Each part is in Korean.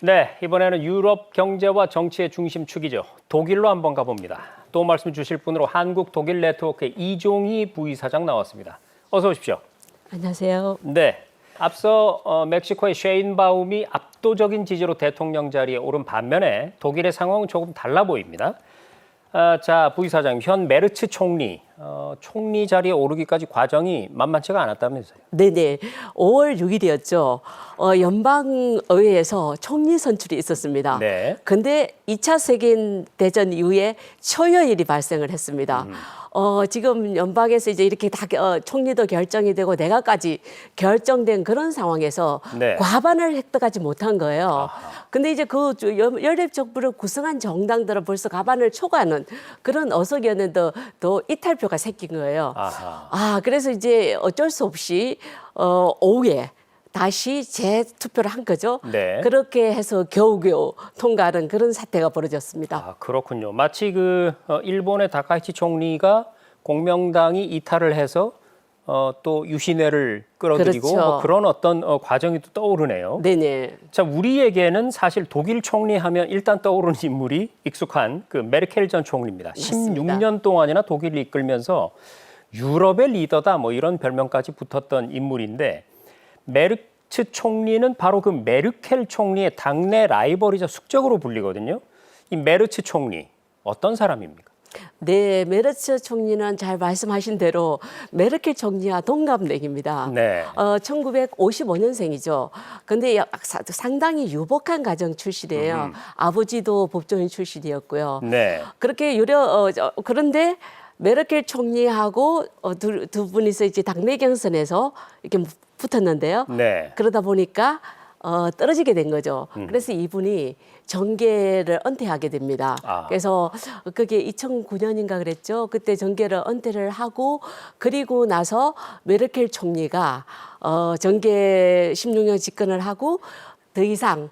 네, 이번에는 유럽 경제와 정치의 중심축이죠. 독일로 한번 가봅니다. 또 말씀 주실 분으로 한국 독일 네트워크의 이종희 부이사장 나왔습니다. 어서 오십시오. 안녕하세요. 네, 앞서 멕시코의 셰인바움이 압도적인 지지로 대통령 자리에 오른 반면에 독일의 상황은 조금 달라 보입니다. 자, 부이사장, 현 메르츠 총리, 총리 자리에 오르기까지 과정이 만만치가 않았다면서요? 네네. 5월 6일이었죠. 연방의회에서 총리 선출이 있었습니다. 네. 근데 2차 세계대전 이후에 초여일이 발생을 했습니다. 지금 연방에서 이제 이렇게 다 총리도 결정이 되고 내각까지 결정된 그런 상황에서 네. 과반을 획득하지 못한 거예요. 근데 이제 그 연립 정부를 구성한 정당들은 벌써 과반을 초과하는 그런 어석이었는데 또 이탈표가 생긴 거예요. 그래서 이제 어쩔 수 없이 오후에 다시 재투표를 한 거죠. 네. 그렇게 해서 겨우겨우 통과하는 그런 사태가 벌어졌습니다. 그렇군요. 마치 일본의 다카이치 총리가 공명당이 이탈을 해서 또 유신회를 끌어들이고 그렇죠. 그런 어떤 과정이 또 떠오르네요. 네네. 자, 우리에게는 사실 독일 총리하면 일단 떠오르는 인물이 익숙한 그 메르켈 전 총리입니다. 맞습니다. 16년 동안이나 독일을 이끌면서 유럽의 리더다 뭐 이런 별명까지 붙었던 인물인데 메르츠 총리는 바로 그 메르켈 총리의 당내 라이벌이자 숙적으로 불리거든요. 이 메르츠 총리 어떤 사람입니까? 네, 메르츠 총리는 잘 말씀하신 대로 메르켈 총리와 동갑내기입니다. 네. 1955년생이죠. 근데 상당히 유복한 가정 출신이에요. 아버지도 법조인 출신이었고요. 네. 그렇게 그런데 메르켈 총리하고 두 분이서 이제 당내 경선에서 이렇게 붙었는데요. 네. 그러다 보니까 떨어지게 된 거죠. 그래서 이분이 정계를 은퇴하게 됩니다. 그래서 그게 2009년인가 그랬죠. 그때 정계를 은퇴를 하고 그리고 나서 메르켈 총리가 정계 16년 집권을 하고 더 이상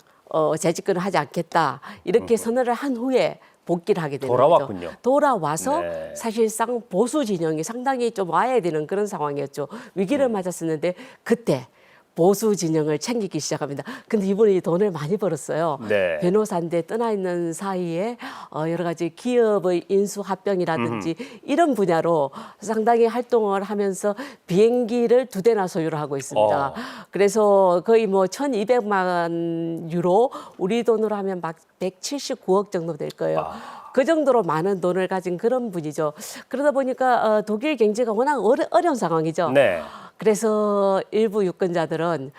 재집권을 하지 않겠다 이렇게 선언을 한 후에 복귀를 하게 되는 돌아왔군요. 거죠. 돌아와서 네. 사실상 보수 진영이 상당히 좀 와야 되는 그런 상황이었죠. 위기를 맞았었는데 그때 보수 진영을 챙기기 시작합니다. 근데 이분이 돈을 많이 벌었어요. 네. 변호사인데 떠나 있는 사이에 여러 가지 기업의 인수 합병이라든지 이런 분야로 상당히 활동을 하면서 비행기를 2대나 소유를 하고 있습니다. 그래서 거의 뭐 1,200만 유로 우리 돈으로 하면 막 179억 정도 될 거예요. 그 정도로 많은 돈을 가진 그런 분이죠. 그러다 보니까 독일 경제가 워낙 어려운 상황이죠. 네. 그래서 일부 유권자들은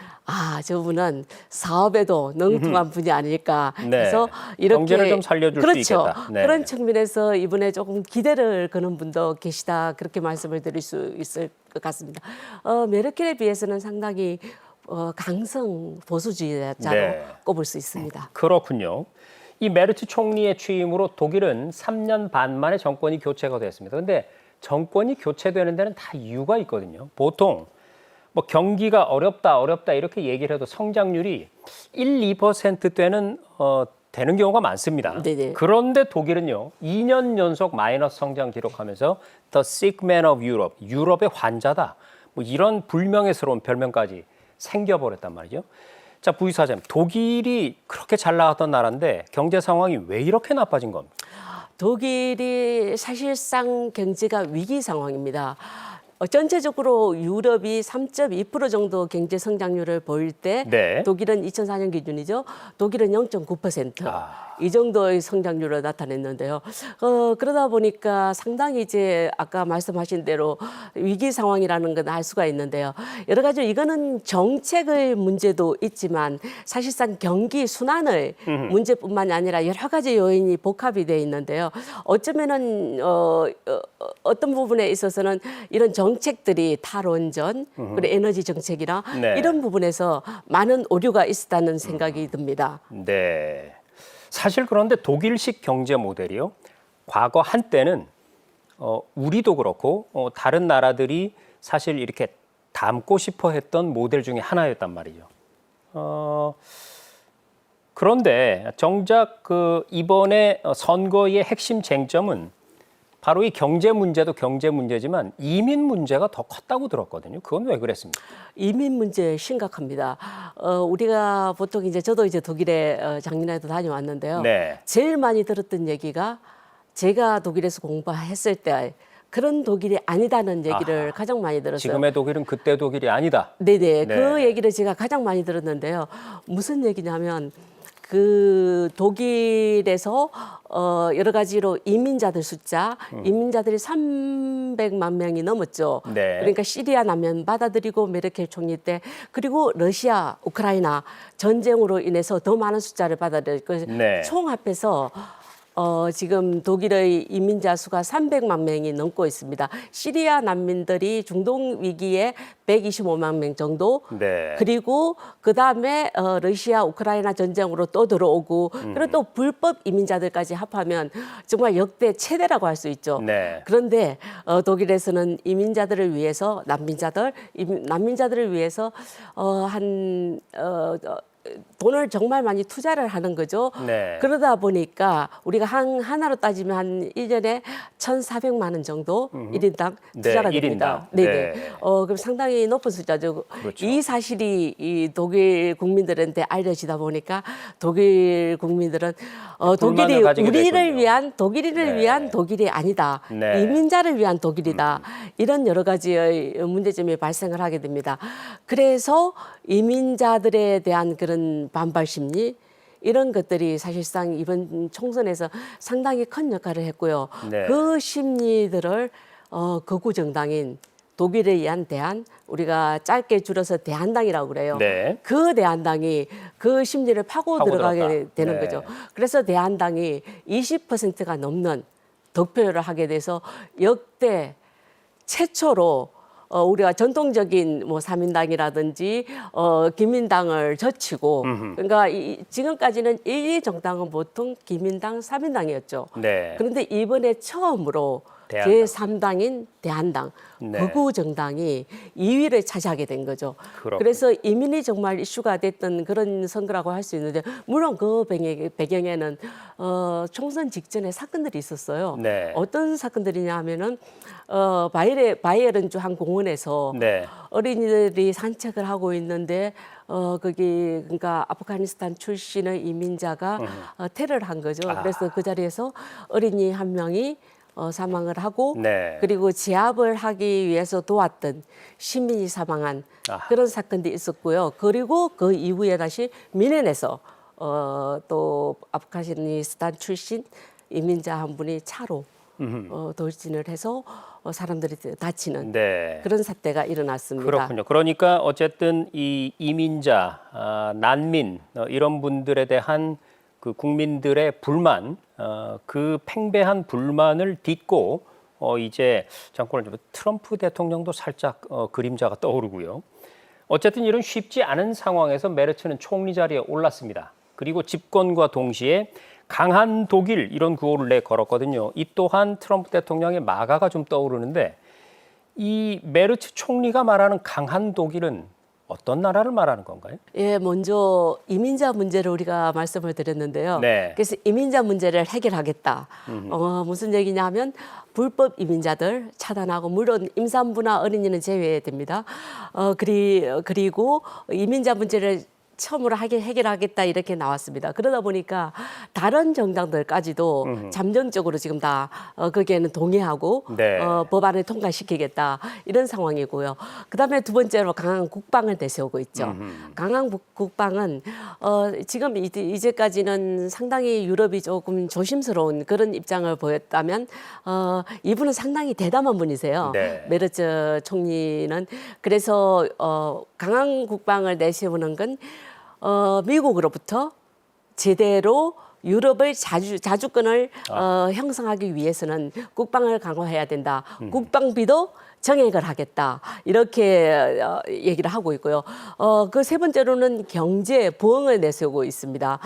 저분은 사업에도 능통한 분이 아닐까. 네. 그래서 이렇게 경제를 좀 살려줄 그렇죠. 수 있겠다. 네. 그런 측면에서 이번에 조금 기대를 거는 분도 계시다. 그렇게 말씀을 드릴 수 있을 것 같습니다. 메르켈에 비해서는 상당히 강성 보수주의자로 네. 꼽을 수 있습니다. 그렇군요. 이 메르츠 총리의 취임으로 독일은 3년 반 만에 정권이 교체가 됐습니다. 그런데 정권이 교체되는 데는 다 이유가 있거든요. 보통 뭐 경기가 어렵다 이렇게 얘기를 해도 성장률이 1~2%대는 되는 경우가 많습니다. 네네. 그런데 독일은요, 2년 연속 마이너스 성장 기록하면서 The Sick Man of Europe, 유럽의 환자다. 뭐 이런 불명예스러운 별명까지 생겨버렸단 말이죠. 자, 부이사장, 독일이 그렇게 잘 나갔던 나라인데 경제 상황이 왜 이렇게 나빠진 겁니까? 독일이 사실상 경제가 위기 상황입니다. 전체적으로 유럽이 3.2% 정도 경제 성장률을 보일 때 네. 독일은 2004년 기준이죠. 독일은 0.9%. 이 정도의 성장률을 나타냈는데요. 그러다 보니까 상당히 이제 아까 말씀하신 대로 위기 상황이라는 건 알 수가 있는데요. 여러 가지 이거는 정책의 문제도 있지만 사실상 경기 순환의 문제뿐만이 아니라 여러 가지 요인이 복합이 되어 있는데요. 어쩌면은 어떤 부분에 있어서는 이런 정책들이 탈원전 그리고 에너지 정책이나 네. 이런 부분에서 많은 오류가 있었다는 생각이 듭니다. 네. 사실 그런데 독일식 경제 모델이요. 과거 한때는 우리도 그렇고 다른 나라들이 사실 이렇게 닮고 싶어 했던 모델 중에 하나였단 말이죠. 그런데 정작 이번에 선거의 핵심 쟁점은 바로 이 경제 문제도 경제 문제지만 이민 문제가 더 컸다고 들었거든요. 그건 왜 그랬습니까? 이민 문제 심각합니다. 우리가 보통 이제 저도 이제 독일에 작년에도 다녀왔는데요. 네. 제일 많이 들었던 얘기가 제가 독일에서 공부했을 때 그런 독일이 아니다는 얘기를 가장 많이 들었어요. 지금의 독일은 그때 독일이 아니다. 네네. 네. 그 얘기를 제가 가장 많이 들었는데요. 무슨 얘기냐면 그 독일에서 여러 가지로 이민자들 숫자, 이민자들이 300만 명이 넘었죠. 네. 그러니까 시리아 난민 받아들이고 메르켈 총리 때 그리고 러시아, 우크라이나 전쟁으로 인해서 더 많은 숫자를 받아들였고 네. 총 합해서 지금 독일의 이민자 수가 300만 명이 넘고 있습니다. 시리아 난민들이 중동 위기에 125만 명 정도. 네. 그리고 그 다음에 러시아, 우크라이나 전쟁으로 또 들어오고 그리고 또 불법 이민자들까지 합하면 정말 역대 최대라고 할 수 있죠. 네. 그런데 독일에서는 이민자들을 위해서 난민자들을 위해서 돈을 정말 많이 투자를 하는 거죠. 네. 그러다 보니까 우리가 하나로 따지면 한 1년에 1,400만 원 정도 일인당 네, 투자가 일 됩니다. 인당. 네네. 네. 그럼 상당히 높은 숫자죠. 그렇죠. 이 사실이 이 독일 국민들한테 알려지다 보니까 독일 국민들은 독일이 불만을 가지게 우리를 됐군요. 위한 독일인을 네. 위한 독일이 아니다. 네. 이민자를 위한 독일이다. 이런 여러 가지의 문제점이 발생을 하게 됩니다. 그래서 이민자들에 대한 그런 반발 심리 이런 것들이 사실상 이번 총선에서 상당히 큰 역할을 했고요. 네. 그 심리들을 극우 정당인 독일에 의한 대한 우리가 짧게 줄여서 대한당이라고 그래요. 네. 그 대한당이 그 심리를 파고 들어가게 들어갔다. 되는 네. 거죠. 그래서 대한당이 20%가 넘는 득표를 하게 돼서 역대 최초로 우리가 전통적인 뭐 사민당이라든지 기민당을 젖히고 그러니까 지금까지는 1, 2 정당은 보통 기민당, 사민당이었죠. 네. 그런데 이번에 처음으로 대한당. 제3당인 대한당, 네. 극우 정당이 2위를 차지하게 된 거죠. 그렇군요. 그래서 이민이 정말 이슈가 됐던 그런 선거라고 할 수 있는데 물론 그 배경에는 총선 직전에 사건들이 있었어요. 네. 어떤 사건들이냐 하면은 바이에른주 한 공원에서 네. 어린이들이 산책을 하고 있는데 거기 그러니까 아프가니스탄 출신의 이민자가 테러를 한 거죠. 그래서 그 자리에서 어린이 한 명이 사망을 하고 네. 그리고 제압을 하기 위해서 도왔던 시민이 사망한 그런 사건도 있었고요. 그리고 그 이후에 다시 미넨에서 또 아프가니스탄 출신 이민자 한 분이 차로 돌진을 해서 사람들이 다치는 네. 그런 사태가 일어났습니다. 그렇군요. 그러니까 어쨌든 이 이민자, 난민 이런 분들에 대한 그 국민들의 불만, 그 팽배한 불만을 딛고 이제 정권을 좀 트럼프 대통령도 살짝 그림자가 떠오르고요. 어쨌든 이런 쉽지 않은 상황에서 메르츠는 총리 자리에 올랐습니다. 그리고 집권과 동시에 강한 독일 이런 구호를 내걸었거든요. 이 또한 트럼프 대통령의 마가가 좀 떠오르는데 이 메르츠 총리가 말하는 강한 독일은 어떤 나라를 말하는 건가요? 예, 먼저 이민자 문제를 우리가 말씀을 드렸는데요. 네. 그래서 이민자 문제를 해결하겠다. 무슨 얘기냐면 불법 이민자들 차단하고 물론 임산부나 어린이는 제외됩니다. 그리고 이민자 문제를 처음으로 해결하겠다 이렇게 나왔습니다. 그러다 보니까 다른 정당들까지도 잠정적으로 지금 다 거기에는 동의하고 네. 법안을 통과시키겠다 이런 상황이고요. 그다음에 두 번째로 강한 국방을 내세우고 있죠. 강한 국방은 지금 이제까지는 상당히 유럽이 조금 조심스러운 그런 입장을 보였다면 이분은 상당히 대담한 분이세요. 네. 메르츠 총리는 그래서 강한 국방을 내세우는 건 미국으로부터 제대로 유럽의 자주권을 형성하기 위해서는 국방을 강화해야 된다. 국방비도 정액을 하겠다. 이렇게 얘기를 하고 있고요. 그 세 번째로는 경제 부흥을 내세우고 있습니다.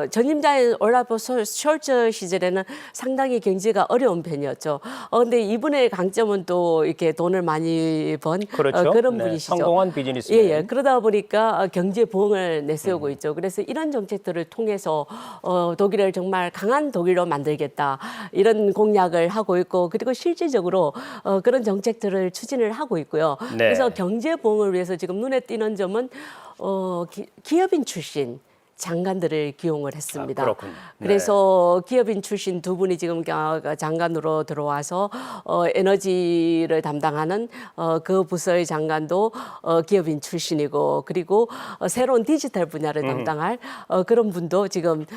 전임자인 올라프 숄츠 시절에는 상당히 경제가 어려운 편이었죠. 근데 이분의 강점은 또 이렇게 돈을 많이 번 그렇죠. 그런 네, 분이시죠. 성공한 비즈니스맨. 예. 그러다 보니까 경제 부흥을 내세우고 있죠. 그래서 이런 정책들을 통해서 독일을 정말 강한 독일로 만들겠다 이런 공약을 하고 있고 그리고 실질적으로 그런 정책들을 추진을 하고 있고요. 네. 그래서 경제 부흥을 위해서 지금 눈에 띄는 점은 기업인 출신 장관들을 기용을 했습니다. 그렇군요. 네. 그래서 기업인 출신 두 분이 지금 장관으로 들어와서 에너지를 담당하는 그 부서의 장관도 기업인 출신이고 그리고 새로운 디지털 분야를 담당할 그런 분도 지금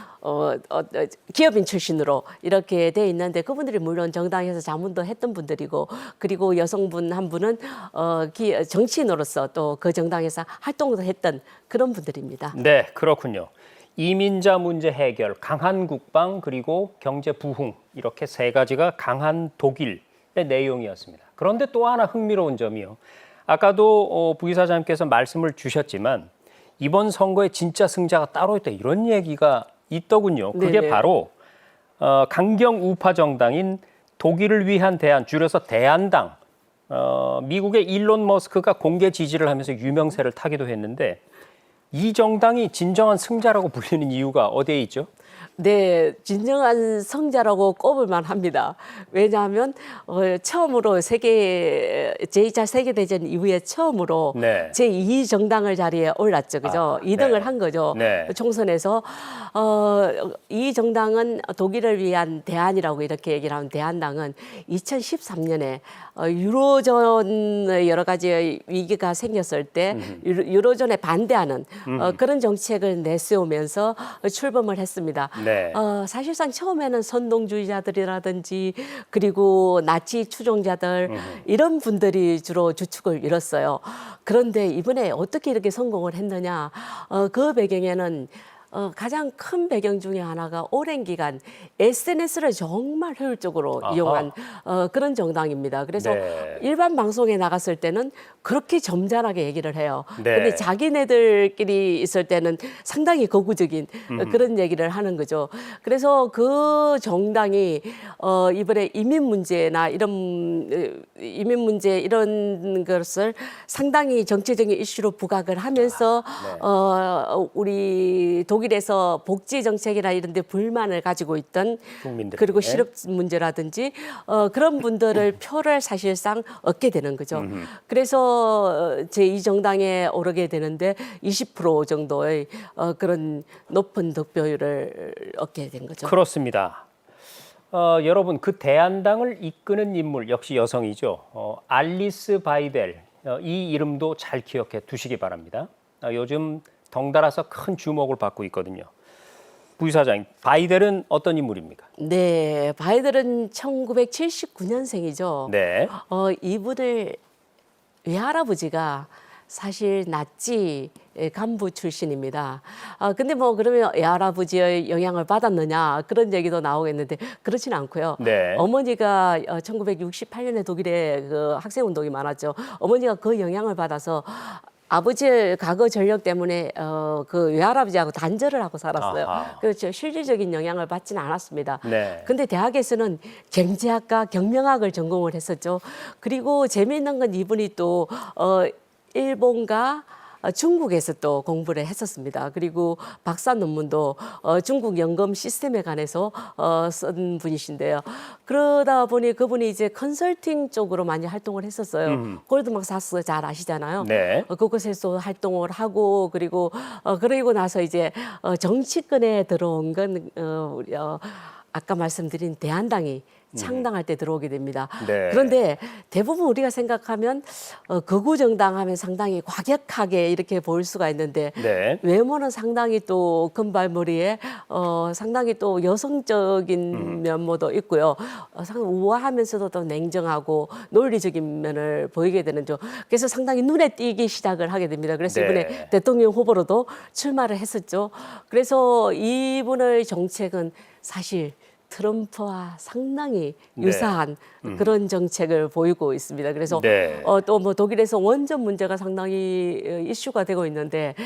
기업인 출신으로 이렇게 돼 있는데 그분들이 물론 정당에서 자문도 했던 분들이고 그리고 여성분 한 분은 정치인으로서 또 그 정당에서 활동도 했던 그런 분들입니다. 네, 그렇군요. 이민자 문제 해결, 강한 국방, 그리고 경제 부흥 이렇게 세 가지가 강한 독일의 내용이었습니다. 그런데 또 하나 흥미로운 점이요. 아까도 부이사장님께서 말씀을 주셨지만 이번 선거에 진짜 승자가 따로 있다 이런 얘기가 있더군요. 그게 네네. 바로 강경 우파 정당인 독일을 위한 대안, 줄여서 대안당. 미국의 일론 머스크가 공개 지지를 하면서 유명세를 타기도 했는데 이 정당이 진정한 승자라고 불리는 이유가 어디에 있죠? 네, 진정한 성자라고 꼽을 만합니다. 왜냐하면 처음으로 제2차 세계대전 이후에 처음으로 네. 제2 정당을 자리에 올랐죠, 그죠? 2등을 네. 한 거죠. 네. 총선에서 이 정당은 독일을 위한 대안이라고 이렇게 얘기를 하면 대안당은 2013년에 유로존의 여러 가지 위기가 생겼을 때 유로존에 반대하는 그런 정책을 내세우면서 출범을 했습니다. 네. 사실상 처음에는 선동주의자들이라든지 그리고 나치 추종자들 이런 분들이 주로 주축을 이뤘어요. 그런데 이번에 어떻게 이렇게 성공을 했느냐? 그 배경에는 가장 큰 배경 중에 하나가 오랜 기간 SNS를 정말 효율적으로 아하. 이용한 그런 정당입니다. 그래서 네. 일반 방송에 나갔을 때는 그렇게 점잖하게 얘기를 해요. 네. 근데 자기네들끼리 있을 때는 상당히 거구적인 그런 얘기를 하는 거죠. 그래서 그 정당이 이번에 이민 문제나 이런 것을 상당히 정치적인 이슈로 부각을 하면서 네. 우리 독일에서 복지 정책이나 이런 데 불만을 가지고 있던 국민들. 그리고 실업 문제라든지 그런 분들을 표를 사실상 얻게 되는 거죠. 그래서 제2 정당에 오르게 되는데 20% 정도의 그런 높은 득표율을 얻게 된 거죠. 그렇습니다. 여러분 그 대안당을 이끄는 인물 역시 여성이죠. 알리스 바이델 이 이름도 잘 기억해 두시기 바랍니다. 요즘 덩달아서 큰 주목을 받고 있거든요. 부이사장, 바이델은 어떤 인물입니까? 네, 바이델은 1979년생이죠. 네. 이분을 외할아버지가 사실 나치 간부 출신입니다. 근데 뭐 그러면 외할아버지의 영향을 받았느냐 그런 얘기도 나오겠는데 그렇지는 않고요. 네. 어머니가 1968년에 독일에 그 학생 운동이 많았죠. 어머니가 그 영향을 받아서 아버지의 과거 전력 때문에 그 외할아버지하고 단절을 하고 살았어요. 아하. 그렇죠. 실질적인 영향을 받지는 않았습니다. 네. 근데 대학에서는 경제학과 경영학을 전공을 했었죠. 그리고 재미있는 건 이분이 또 일본과 중국에서 또 공부를 했었습니다. 그리고 박사 논문도 중국 연금 시스템에 관해서 쓴 분이신데요. 그러다 보니 그분이 이제 컨설팅 쪽으로 많이 활동을 했었어요. 골드만삭스 잘 아시잖아요. 네. 그곳에서 활동을 하고 그리고 그러고 나서 이제 정치권에 들어온 건 아까 말씀드린 대한당이 창당할 때 들어오게 됩니다. 네. 그런데 대부분 우리가 생각하면 극우 정당 하면 상당히 과격하게 이렇게 보일 수가 있는데 네. 외모는 상당히 또 금발머리에 상당히 또 여성적인 면모도 있고요. 상당히 우아하면서도 또 냉정하고 논리적인 면을 보이게 되는 죠. 그래서 상당히 눈에 띄기 시작을 하게 됩니다. 그래서 네. 이번에 대통령 후보로도 출마를 했었죠. 그래서 이분의 정책은 사실 트럼프와 상당히 네. 유사한 그런 정책을 보이고 있습니다. 그래서 네. 또 뭐 독일에서 원전 문제가 상당히 이슈가 되고 있는데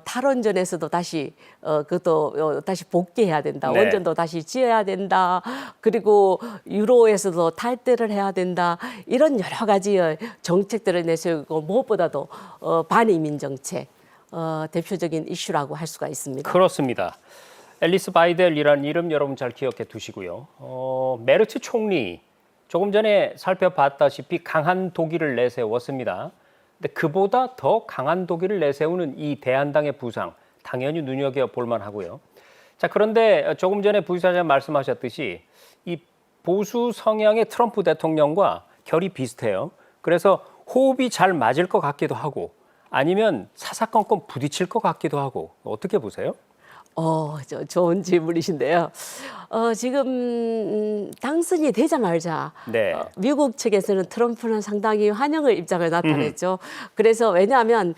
탈원전에서도 다시 그것도 다시 복귀해야 된다. 네. 원전도 다시 지어야 된다. 그리고 유로에서도 탈퇴를 해야 된다. 이런 여러 가지의 정책들을 내세우고 무엇보다도 반이민 정책 대표적인 이슈라고 할 수가 있습니다. 그렇습니다. 앨리스 바이델이라는 이름 여러분 잘 기억해 두시고요. 메르츠 총리 조금 전에 살펴봤다시피 강한 독일을 내세웠습니다. 근데 그보다 더 강한 독일을 내세우는 이 대한당의 부상 당연히 눈여겨볼 만하고요. 자, 그런데 조금 전에 부의사장 말씀하셨듯이 이 보수 성향의 트럼프 대통령과 결이 비슷해요. 그래서 호흡이 잘 맞을 것 같기도 하고 아니면 사사건건 부딪힐 것 같기도 하고 어떻게 보세요? 좋은 질문이신데요. 지금 당선이 되자마자 네. 미국 측에서는 트럼프는 상당히 환영의 입장을 나타냈죠. 그래서 왜냐하면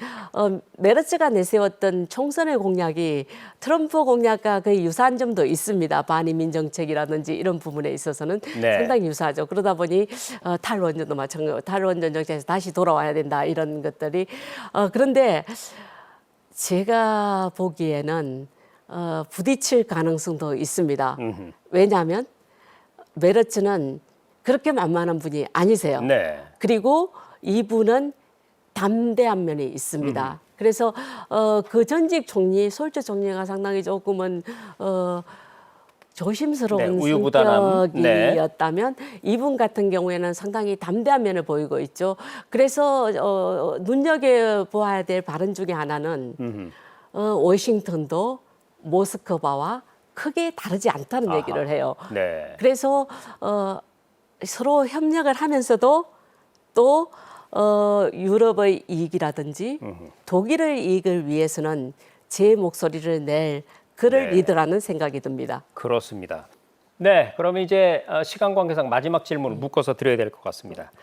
메르츠가 내세웠던 총선의 공약이 트럼프 공약과 거의 유사한 점도 있습니다. 반이민 정책이라든지 이런 부분에 있어서는 네. 상당히 유사하죠. 그러다 보니 탈원전도 마찬가지고 탈원전 정책에서 다시 돌아와야 된다 이런 것들이 그런데 제가 보기에는 부딪힐 가능성도 있습니다. 왜냐하면 메르츠는 그렇게 만만한 분이 아니세요. 네. 그리고 이분은 담대한 면이 있습니다. 그래서 그 전직 총리 솔츠 총리가 상당히 조금은 조심스러운 네, 우유부단함. 성격이었다면 이분 같은 경우에는 상당히 담대한 면을 보이고 있죠. 그래서 눈여겨보아야 될 발언 중에 하나는 워싱턴도 모스크바와 크게 다르지 않다는 얘기를 해요. 네. 그래서 서로 협력을 하면서도 또 유럽의 이익이라든지 독일의 이익을 위해서는 제 목소리를 낼 그를 네. 리더라는 생각이 듭니다. 그렇습니다. 네, 그러면 이제 시간 관계상 마지막 질문을 묶어서 드려야 될 것 같습니다.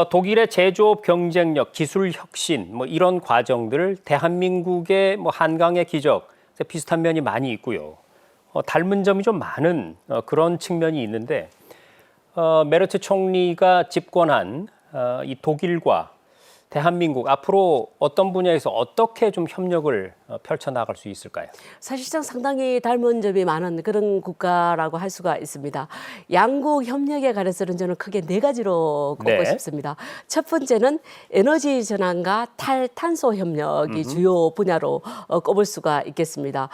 독일의 제조업 경쟁력, 기술 혁신 뭐 이런 과정들 대한민국의 뭐 한강의 기적 비슷한 면이 많이 있고요. 닮은 점이 좀 많은 그런 측면이 있는데 메르츠 총리가 집권한 이 독일과 대한민국 앞으로 어떤 분야에서 어떻게 좀 협력을 펼쳐나갈 수 있을까요? 사실상 상당히 닮은 점이 많은 그런 국가라고 할 수가 있습니다. 양국 협력에 관해서는 저는 크게 네 가지로 꼽고 네. 싶습니다. 첫 번째는 에너지 전환과 탈탄소 협력이 주요 분야로 꼽을 수가 있겠습니다.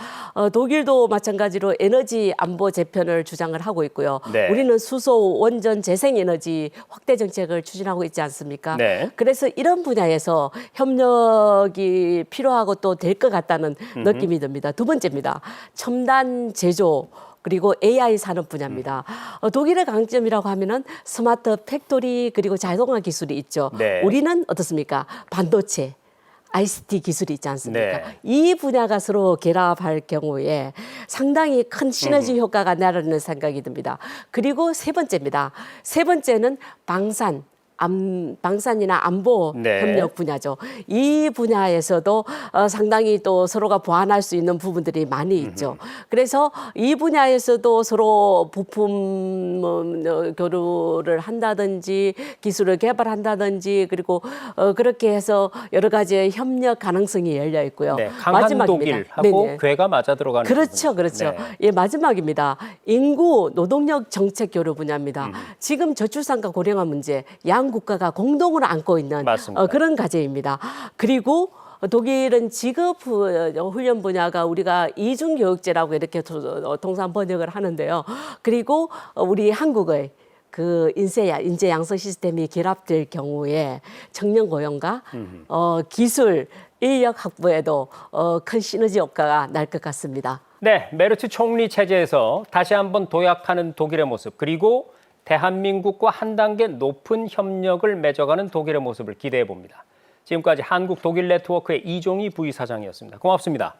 독일도 마찬가지로 에너지 안보 재편을 주장을 하고 있고요. 네. 우리는 수소, 원전, 재생에너지 확대 정책을 추진하고 있지 않습니까? 네. 그래서 이런 분야에서 협력이 필요하고 또 될 것 같다는 느낌이 듭니다. 두 번째입니다. 첨단 제조 그리고 AI 산업 분야입니다. 독일의 강점이라고 하면은 스마트 팩토리 그리고 자동화 기술이 있죠. 네. 우리는 어떻습니까? 반도체. ICT 기술이 있지 않습니까? 네. 이 분야가 서로 결합할 경우에 상당히 큰 시너지 효과가 나라는 생각이 듭니다. 그리고 세 번째입니다. 세 번째는 방산이나 안보 네. 협력 분야죠. 이 분야에서도 상당히 또 서로가 보완할 수 있는 부분들이 많이 있죠. 그래서 이 분야에서도 서로 부품 교류를 한다든지 기술을 개발한다든지 그리고 그렇게 해서 여러 가지의 협력 가능성이 열려 있고요. 네, 강한 마지막입니다. 독일하고 네네. 괴가 맞아 들어가는 그렇죠, 부분이죠. 그렇죠. 네. 예, 마지막입니다. 인구 노동력 정책 교류 분야입니다. 지금 저출산과 고령화 문제 양 국가가 공동으로 안고 있는 맞습니다. 그런 과제입니다. 그리고 독일은 직업 훈련 분야가 우리가 이중교육제라고 이렇게 통상 번역을 하는데요. 그리고 우리 한국의 그 인재 양성 시스템이 결합될 경우에 청년 고용과 기술 인력 확보에도 큰 시너지 효과가 날 것 같습니다. 네, 메르츠 총리 체제에서 다시 한번 도약하는 독일의 모습 그리고 대한민국과 한 단계 높은 협력을 맺어가는 독일의 모습을 기대해 봅니다. 지금까지 한국 독일 네트워크의 이종희 부의사장이었습니다. 고맙습니다.